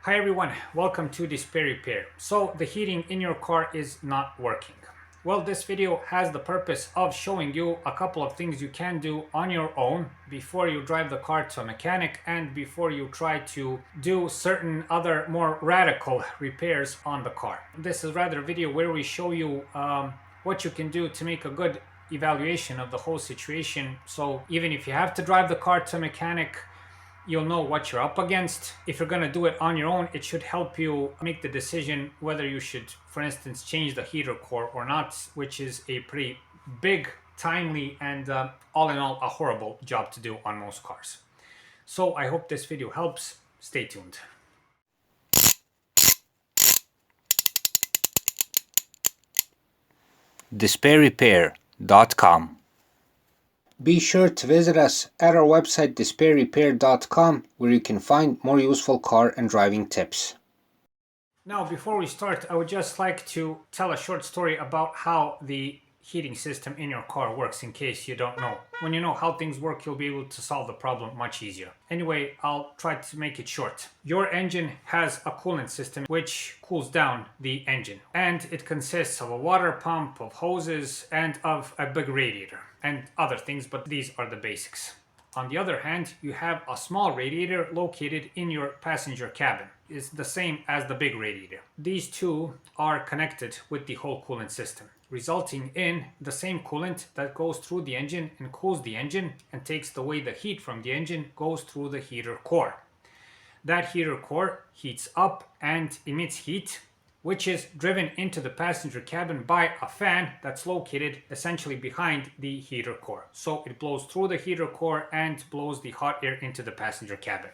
Hi everyone, welcome to Display Repair. So the heating in your car is not working. Well, this video has the purpose of showing you a couple of things you can do on your own before you drive the car to a mechanic and before you try to do certain other more radical repairs on the car. This is rather a video where we show you what you can do to make a good evaluation of the whole situation. So even if you have to drive the car to a mechanic, you'll know what you're up against. If you're going to do it on your own, it should help you make the decision whether you should, for instance, change the heater core or not, which is a pretty big, timely, and all in all, a horrible job to do on most cars. So I hope this video helps. Stay tuned. DisplayRepair.com. Be sure to visit us at our website DisplayRepair.com, where you can find more useful car and driving tips. Now, before we start, I would just like to tell a short story about how the heating system in your car works, in case you don't know. When you know how things work, you'll be able to solve the problem much easier. Anyway, I'll try to make it short. Your engine has a coolant system which cools down the engine, and it consists of a water pump, of hoses, and of a big radiator and other things, but these are the basics. On the other hand, you have a small radiator located in your passenger cabin. It's the same as the big radiator. These two are connected with the whole coolant system, resulting in the same coolant that goes through the engine and cools the engine and takes away the heat from the engine goes through the heater core. That heater core heats up and emits heat, which is driven into the passenger cabin by a fan that's located essentially behind the heater core. So it blows through the heater core and blows the hot air into the passenger cabin.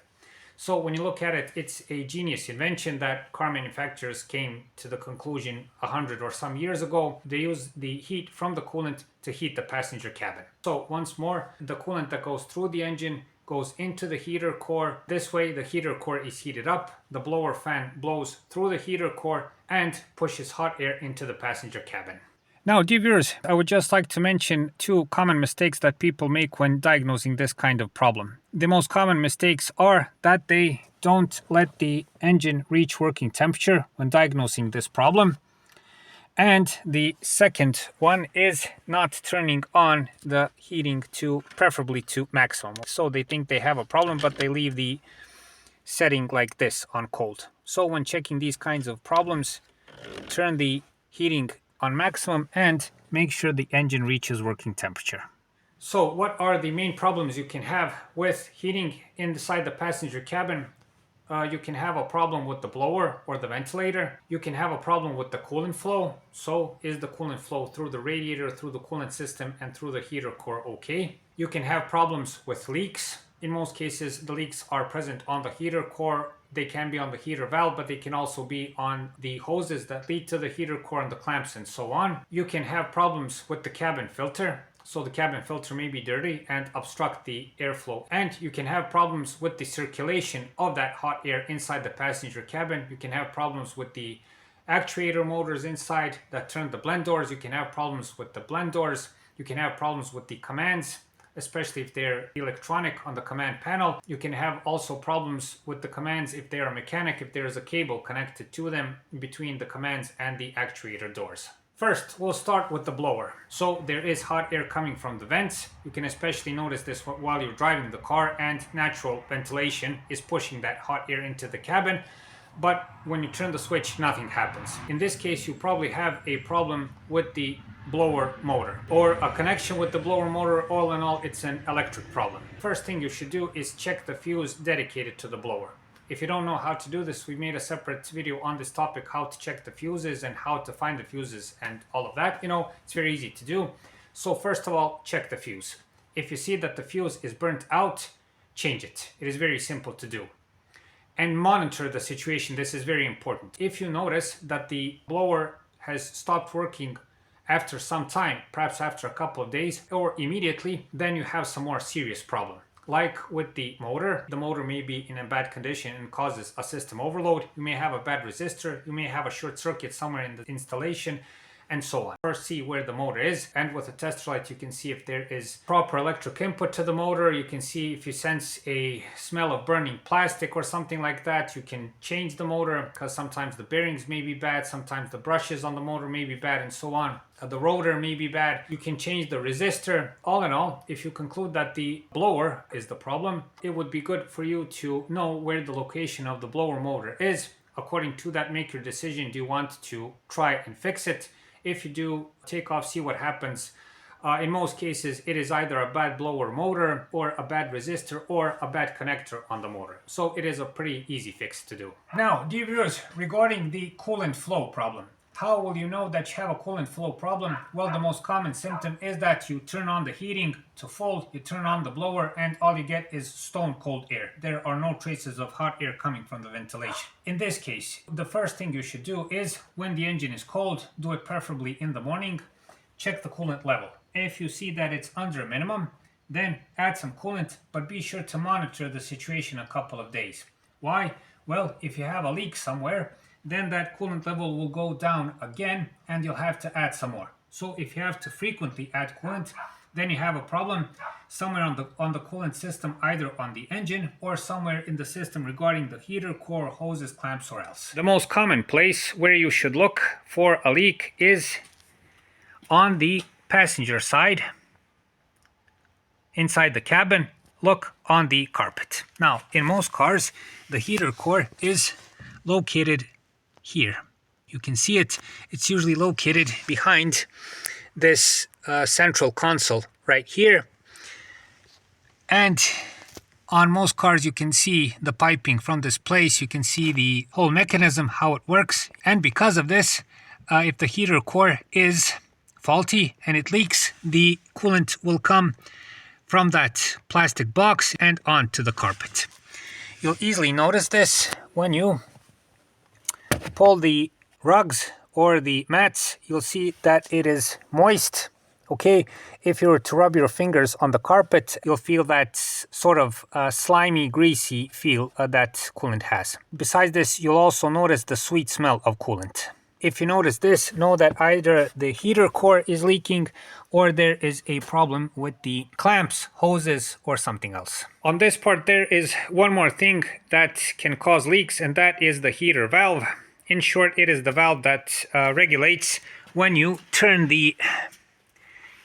So when you look at it, it's a genius invention that car manufacturers came to the conclusion 100 or some years ago. They use the heat from the coolant to heat the passenger cabin. So once more, the coolant that goes through the engine goes into the heater core. This way the heater core is heated up, the blower fan blows through the heater core and pushes hot air into the passenger cabin. Now, dear viewers, I would just like to mention two common mistakes that people make when diagnosing this kind of problem. The most common mistakes are that they don't let the engine reach working temperature when diagnosing this problem. And the second one is not turning on the heating preferably to maximum. So they think they have a problem, but they leave the setting like this on cold. So when checking these kinds of problems, turn the heating on maximum and make sure the engine reaches working temperature. So what are the main problems you can have with heating inside the passenger cabin? You can have a problem with the blower or the ventilator. You can have a problem with the coolant flow. So is the coolant flow through the radiator, through the coolant system, and through the heater core okay? You can have problems with leaks. In most cases, the leaks are present on the heater core. They can be on the heater valve, but they can also be on the hoses that lead to the heater core and the clamps and so on. You can have problems with the cabin filter. So the cabin filter may be dirty and obstruct the airflow. And you can have problems with the circulation of that hot air inside the passenger cabin. You can have problems with the actuator motors inside that turn the blend doors. You can have problems with the blend doors. You can have problems with the commands, especially if they're electronic on the command panel. You can have also problems with the commands if they're mechanic, if there's a cable connected to them between the commands and the actuator doors. First, we'll start with the blower. So there is hot air coming from the vents. You can especially notice this while you're driving the car, and natural ventilation is pushing that hot air into the cabin. But when you turn the switch, nothing happens. In this case, you probably have a problem with the blower motor or a connection with the blower motor. All in all, it's an electric problem. First thing you should do is check the fuse dedicated to the blower. If you don't know how to do this, we made a separate video on this topic, how to check the fuses and how to find the fuses and all of that. It's very easy to do. So first of all, check the fuse. If you see that the fuse is burnt out, change it. It is very simple to do. And monitor the situation. This is very important. If you notice that the blower has stopped working after some time, perhaps after a couple of days or immediately, then you have some more serious problem. Like with the motor may be in a bad condition and causes a system overload. You may have a bad resistor. You may have a short circuit somewhere in the installation. and so on. First see where the motor is, and with a tester light you can see if there is proper electric input to the motor. You can see if you sense a smell of burning plastic or something like that. You can change the motor, because sometimes the bearings may be bad, sometimes the brushes on the motor may be bad, and so on. The rotor may be bad. You can change the resistor. All in all, if you conclude that the blower is the problem, it would be good for you to know where the location of the blower motor is. According to that, make your decision. Do you want to try and fix it? If you do, take off, see what happens. In most cases, it is either a bad blower motor or a bad resistor or a bad connector on the motor. So it is a pretty easy fix to do. Now, dear viewers, regarding the coolant flow problem. How will you know that you have a coolant flow problem? Well, the most common symptom is that you turn on the heating to full, you turn on the blower, and all you get is stone cold air. There are no traces of hot air coming from the ventilation. In this case, the first thing you should do is, when the engine is cold, do it preferably in the morning, check the coolant level. If you see that it's under a minimum, then add some coolant, but be sure to monitor the situation a couple of days. Why? Well, if you have a leak somewhere, then that coolant level will go down again and you'll have to add some more. So if you have to frequently add coolant, then you have a problem somewhere on the coolant system, either on the engine or somewhere in the system regarding the heater, core, hoses, clamps, or else. The most common place where you should look for a leak is on the passenger side, inside the cabin. Look on the carpet. Now, in most cars, the heater core is located here. You can see it. It's usually located behind this central console right here. And on most cars you can see the piping from this place. You can see the whole mechanism, how it works. And because of this, if the heater core is faulty and it leaks, the coolant will come from that plastic box and onto the carpet. You'll easily notice this when you pull the rugs or the mats. You'll see that it is moist. Okay, if you were to rub your fingers on the carpet, you'll feel that sort of slimy, greasy feel that coolant has. Besides this, you'll also notice the sweet smell of coolant. If you notice this, know that either the heater core is leaking or there is a problem with the clamps, hoses, or something else. On this part, there is one more thing that can cause leaks, and that is the heater valve. In short, it is the valve that regulates when you turn the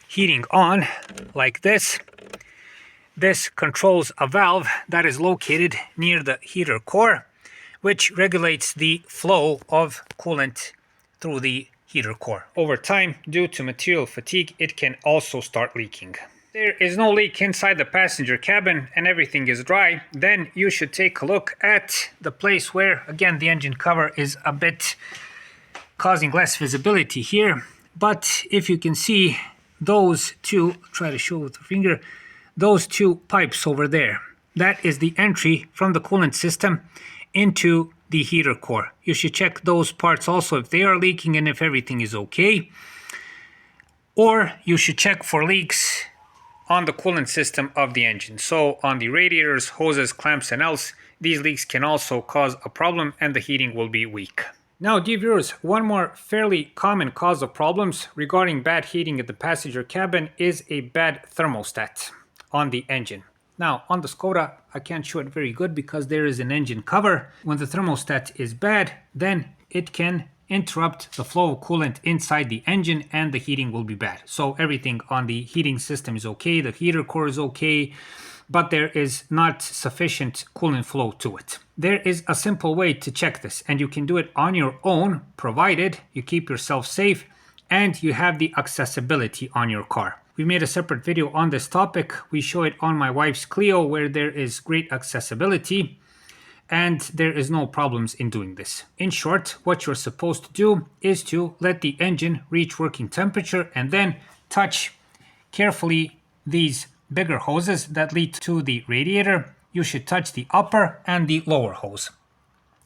heating on like this. This controls a valve that is located near the heater core, which regulates the flow of coolant through the heater core. Over time, due to material fatigue, it can also start leaking. There is no leak inside the passenger cabin and everything is dry, then you should take a look at the place where, again, the engine cover is a bit causing less visibility here. But if you can see those two, try to show with the finger, those two pipes over there, that is the entry from the coolant system into the heater core. You should check those parts also if they are leaking and if everything is okay. Or you should check for leaks on the coolant system of the engine. So on the radiators, hoses, clamps, and else, these leaks can also cause a problem and the heating will be weak. Now, dear viewers, one more fairly common cause of problems regarding bad heating in the passenger cabin is a bad thermostat on the engine. Now, on the Skoda, I can't show it very good because there is an engine cover. When the thermostat is bad, then it can interrupt the flow of coolant inside the engine and the heating will be bad. So everything on the heating system is okay, the heater core is okay, but there is not sufficient coolant flow to it. There is a simple way to check this, and you can do it on your own, provided you keep yourself safe and you have the accessibility on your car. We made a separate video on this topic. We show it on my wife's Clio where there is great accessibility and there is no problems in doing this. In short, what you're supposed to do is to let the engine reach working temperature and then touch carefully these bigger hoses that lead to the radiator. You should touch the upper and the lower hose.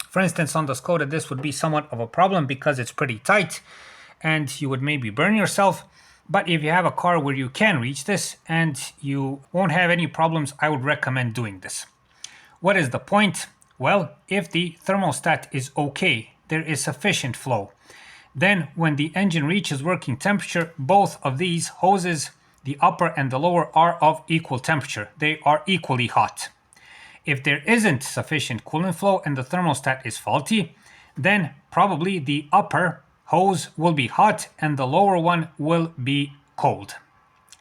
For instance, on the Skoda, this would be somewhat of a problem because it's pretty tight and you would maybe burn yourself. But if you have a car where you can reach this and you won't have any problems, I would recommend doing this. What is the point? Well, if the thermostat is okay, there is sufficient flow, Then when the engine reaches working temperature, both of these hoses, the upper and the lower, are of equal temperature. They are equally hot. If there isn't sufficient coolant flow and the thermostat is faulty, then probably the upper hose will be hot and the lower one will be cold.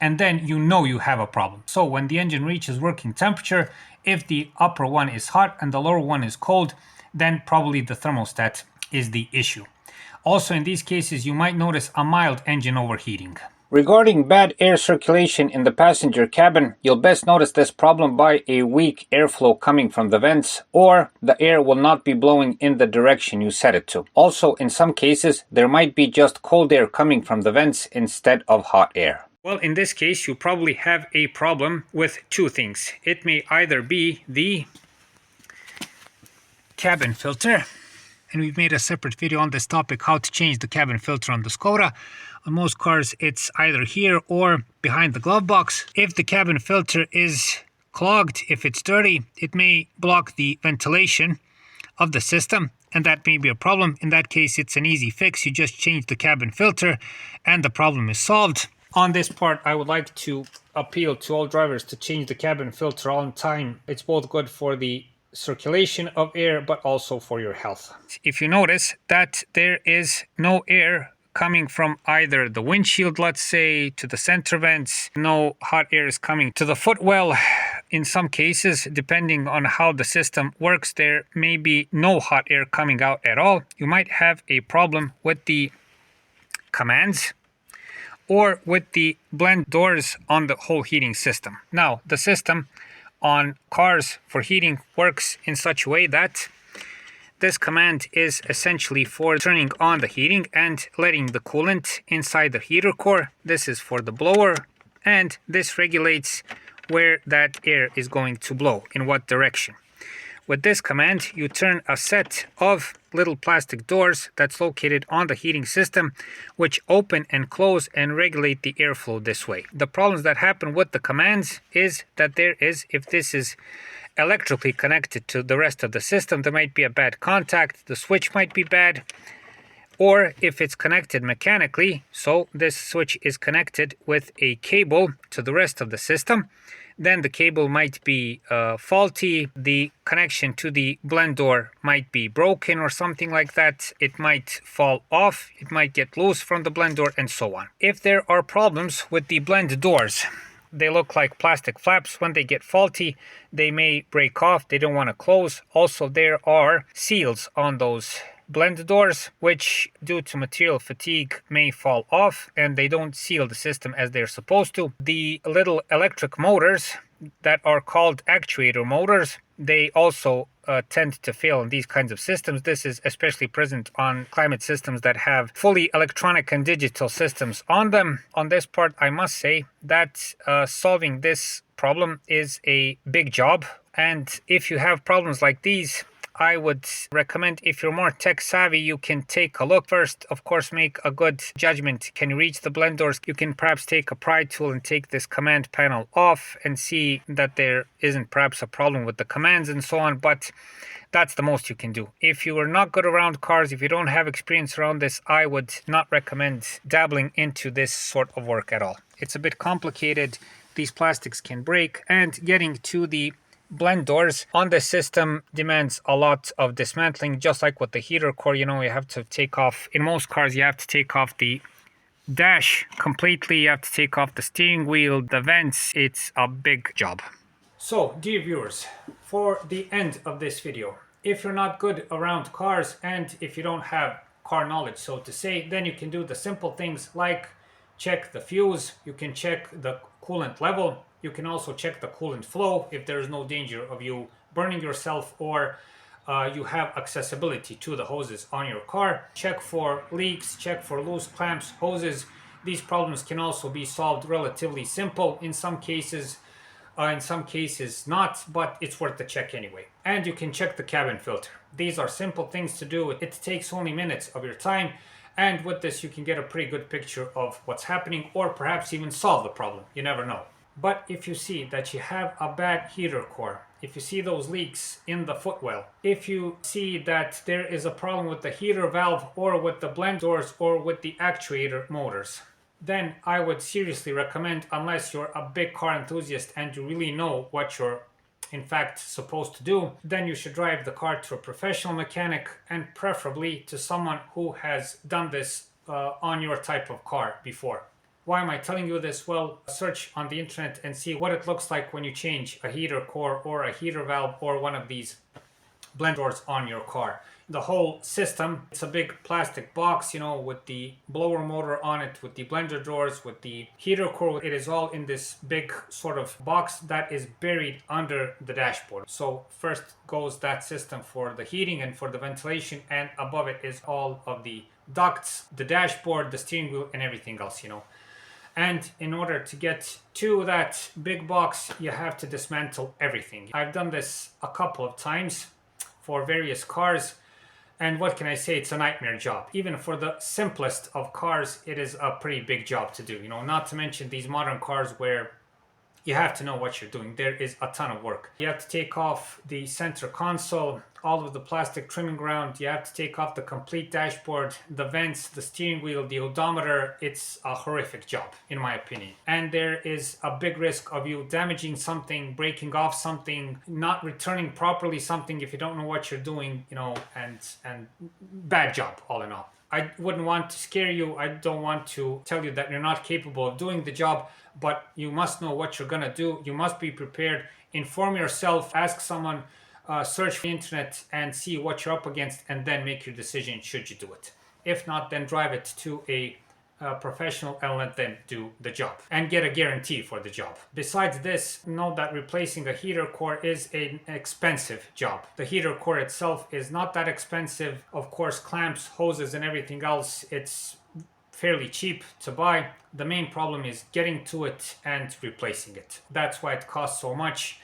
And then you know you have a problem. So when the engine reaches working temperature, if the upper one is hot and the lower one is cold, then probably the thermostat is the issue. Also, in these cases, you might notice a mild engine overheating. Regarding bad air circulation in the passenger cabin, you'll best notice this problem by a weak airflow coming from the vents, or the air will not be blowing in the direction you set it to. Also, in some cases, there might be just cold air coming from the vents instead of hot air. Well, in this case, you probably have a problem with two things. It may either be the cabin filter, and we've made a separate video on this topic, how to change the cabin filter on the Skoda. On most cars, it's either here or behind the glove box. If the cabin filter is clogged, if it's dirty, it may block the ventilation of the system, and that may be a problem. In that case, it's an easy fix. You just change the cabin filter and the problem is solved. On this part, I would like to appeal to all drivers to change the cabin filter on time. It's both good for the circulation of air, but also for your health. If you notice that there is no air coming from either the windshield, let's say, to the center vents, no hot air is coming to the footwell. In some cases, depending on how the system works, there may be no hot air coming out at all. You might have a problem with the commands or with the blend doors on the whole heating system. Now, the system on cars for heating works in such a way that this command is essentially for turning on the heating and letting the coolant inside the heater core. This is for the blower, and this regulates where that air is going to blow, in what direction. With this command, you turn a set of little plastic doors that's located on the heating system, which open and close and regulate the airflow this way. The problems that happen with the commands is that if this is electrically connected to the rest of the system, there might be a bad contact, the switch might be bad, or if it's connected mechanically, so this switch is connected with a cable to the rest of the system, then the cable might be faulty, the connection to the blend door might be broken or something like that, it might fall off, it might get loose from the blend door, and so on. If there are problems with the blend doors, they look like plastic flaps. When they get faulty, they may break off, they don't want to close. Also, there are seals on those blend doors, which due to material fatigue may fall off, and they don't seal the system as they're supposed to. The little electric motors that are called actuator motors, they also tend to fail in these kinds of systems. This is especially present on climate systems that have fully electronic and digital systems on them. On this part, I must say that solving this problem is a big job, and if you have problems like these, I would recommend, if you're more tech savvy, you can take a look first. Of course, make a good judgment. Can you reach the blend doors? You can perhaps take a pry tool and take this command panel off and see that there isn't perhaps a problem with the commands and so on, but that's the most you can do. If you are not good around cars, if you don't have experience around this, I would not recommend dabbling into this sort of work at all. It's a bit complicated. These plastics can break, and getting to the blend doors on the system demands a lot of dismantling, just like with the heater core. You have to take off, in most cars, you have to take off the dash completely, you have to take off the steering wheel, the vents. It's a big job. So, dear viewers, for the end of this video, if you're not good around cars and if you don't have car knowledge, so to say, then you can do the simple things like check the fuse, you can check the coolant level, you can also check the coolant flow if there is no danger of you burning yourself, or you have accessibility to the hoses on your car. Check for leaks, check for loose clamps, hoses. These problems can also be solved relatively simple in some cases not, but it's worth the check anyway. And you can check the cabin filter. These are simple things to do. It takes only minutes of your time, and with this you can get a pretty good picture of what's happening, or perhaps even solve the problem. You never know. But if you see that you have a bad heater core, if you see those leaks in the footwell, if you see that there is a problem with the heater valve or with the blend doors or with the actuator motors, then I would seriously recommend, unless you're a big car enthusiast and you really know what you're in fact supposed to do, then you should drive the car to a professional mechanic, and preferably to someone who has done this on your type of car before. Why am I telling you this? Well, search on the internet and see what it looks like when you change a heater core or a heater valve or one of these blend doors on your car. The whole system, it's a big plastic box, with the blower motor on it, with the blender doors, with the heater core. It is all in this big sort of box that is buried under the dashboard. So first goes that system for the heating and for the ventilation, and above it is all of the ducts, the dashboard, the steering wheel, and everything else, And in order to get to that big box, you have to dismantle everything. I've done this a couple of times for various cars, and what can I say? It's a nightmare job. Even for the simplest of cars, it is a pretty big job to do. Not to mention these modern cars where you have to know what you're doing. There is a ton of work. You have to take off the center console, all of the plastic trimming around. You have to take off the complete dashboard, the vents, the steering wheel, the odometer. It's a horrific job, in my opinion. And there is a big risk of you damaging something, breaking off something, not returning properly something if you don't know what you're doing, and bad job all in all. I wouldn't want to scare you. I don't want to tell you that you're not capable of doing the job, but you must know what you're going to do. You must be prepared. Inform yourself, ask someone, search the internet and see what you're up against, and then make your decision should you do it. If not, then drive it to a professional and let them do the job and get a guarantee for the job. Besides this, know that replacing a heater core is an expensive job. The heater core itself is not that expensive. Of course, clamps, hoses, and everything else, it's fairly cheap to buy. The main problem is getting to it and replacing it. That's why it costs so much.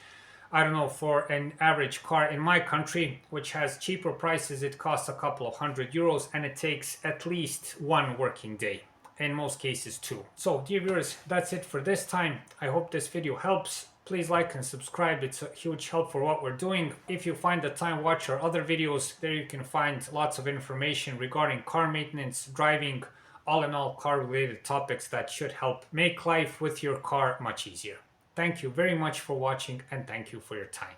I don't know, for an average car in my country, which has cheaper prices, it costs a couple of €100, and it takes at least one working day. In most cases too. So dear viewers, that's it for this time. I hope this video helps. Please like and subscribe. It's a huge help for what we're doing. If you find the time, watch our other videos. There you can find lots of information regarding car maintenance, driving, all in all car related topics that should help make life with your car much easier. Thank you very much for watching, and thank you for your time.